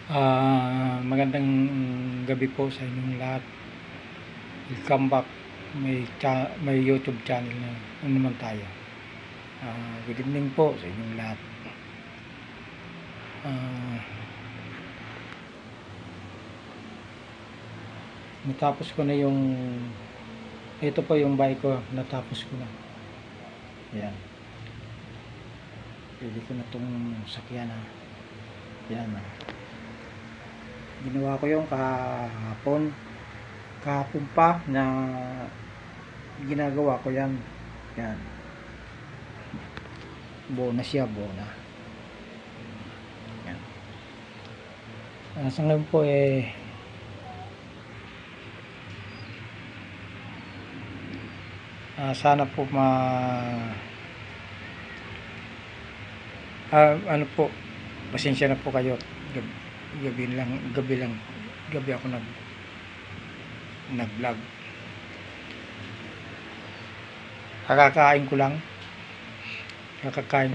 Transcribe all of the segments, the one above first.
Magandang gabi po sa inyong lahat. Welcome back. May YouTube channel na naman tayo. Good evening po sa inyong lahat. Natapos ko na ito po yung bike ko, natapos ko na. Yan. Pili ko na itong sakyan na. Yan. Ginawa ko yung kahapon pa na ginagawa ko yan. Buo na siya, buo na. Yan. Sa ngayon po sana po ano po, pasensya na po kayo. Gabi ako nag-vlog. Kakakain ko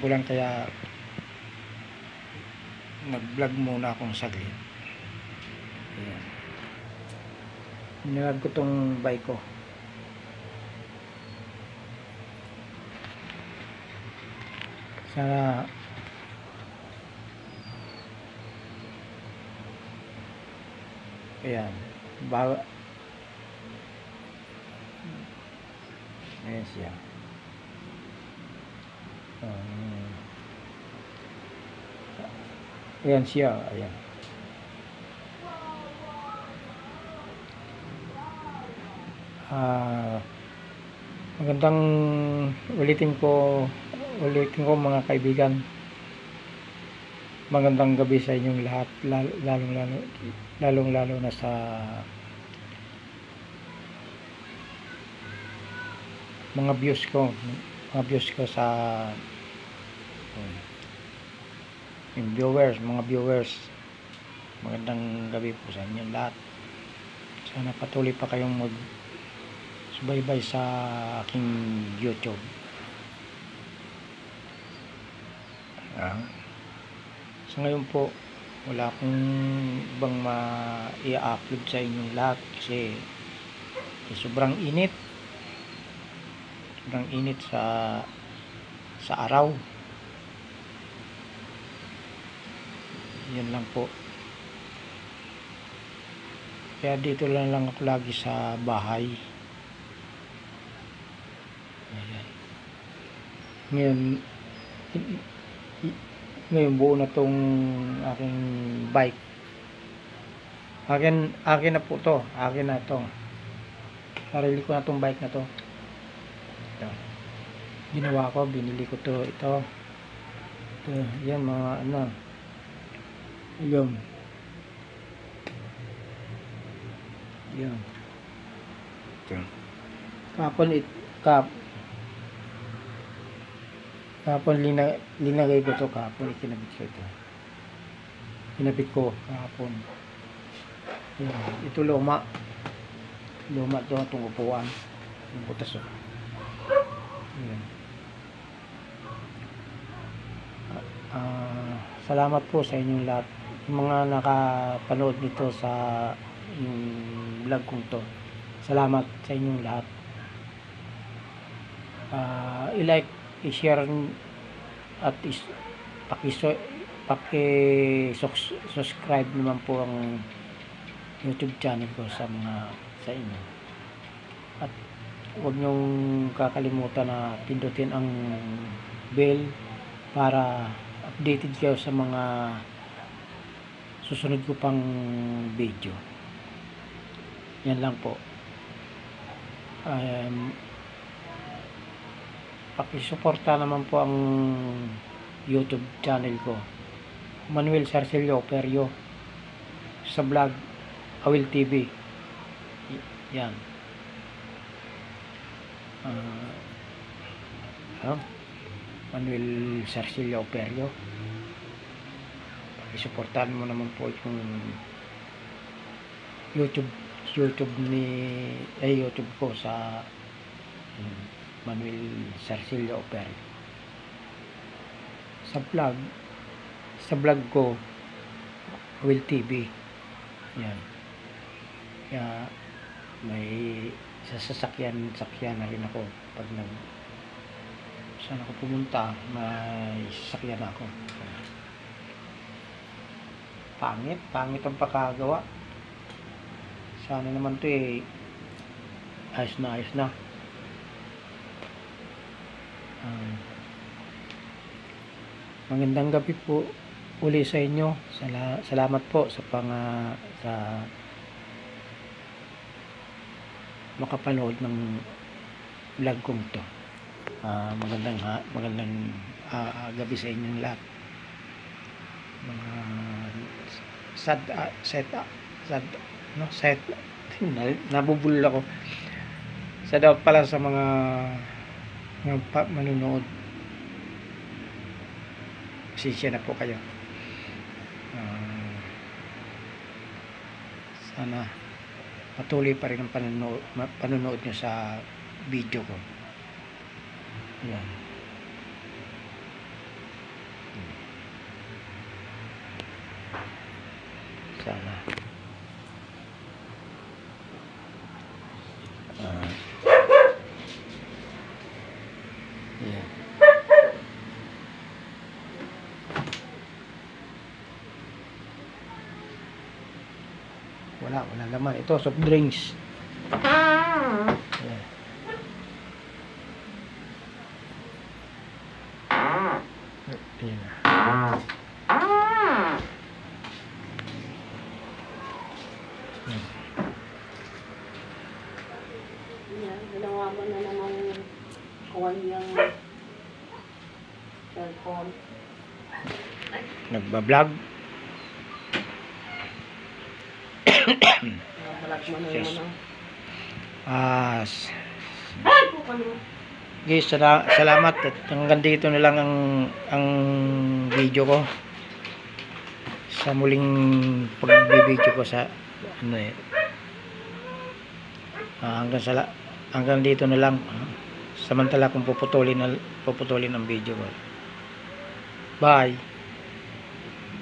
lang kaya nag-vlog muna akong saglit. Ayan. Nilag ko tong bike ko. Sana ayan, ayan siya. Ayan siya, ayan. Magandang ulitin ko mga kaibigan. Magandang gabi sa inyong lahat, lalong-lalo na sa mga views ko sa mga viewers. Magandang gabi po sa inyong lahat. Sana patuloy pa kayong magsubaybay sa aking YouTube. So ngayon po, wala akong ibang i-upload sa inyong lahat kasi sobrang init sa araw. Yan lang po. Kaya dito lang ako lagi sa bahay. Ayan. Ngayon buo na tong aking bike. Akin na po to. Akin na to. Sarili ko na tong bike na to. Ito. Ginawa ko, binili ko to. Ito. Yan mga ano. Yan. Ito. Kahapon linagay ko to kahapon, kinabit ko kahapon. Ito luma to itong upuan, yung butas. Salamat po sa inyong lahat, yung mga nakapanood nito sa yung vlog kong to. Salamat sa inyong lahat. I-like, i-share at paki-subscribe naman po ang YouTube channel ko sa inyo. At huwag niyong kakalimutan na pindutin ang bell para updated kayo sa mga susunod ko pang video. Yan lang po. Pakisuporta naman po ang YouTube channel ko, Manuel Sarcilio Operio, sa vlog Awil TV. Yan. Manuel Sarcilio Operio. Pakisuportahan mo naman po yung YouTube ko sa Manuel Sarcilio Operio. Sa vlog ko Will TV. Yan. Kaya may sakyan na rin ako pag saan ako pumunta, may sasakyan ako. Pangit ang pagkagawa. Sana naman to ayos na. Magandang gabi po uli sa inyo. Salamat po sa makapanood ng vlog kong to. Magandang gabi sa inyong lahat. Mga nabubulol ako. Sad out pala sa mga manunood. Pasensya na po kayo. Sana patuloy pa rin ang panonood nyo sa video ko. Yan. Sana. Yan. Wala laman. Ito, soft drinks. Yan. Yan. Ginawa mo na naman kuwan yung cellphone. Nagbablog. Nakabalag mo na Yes. naman. Guys, salamat at hanggang dito na lang ang video ko sa muling pagbibideo ko sa hanggang dito na lang, samantala kung puputulin ang video ko. Bye.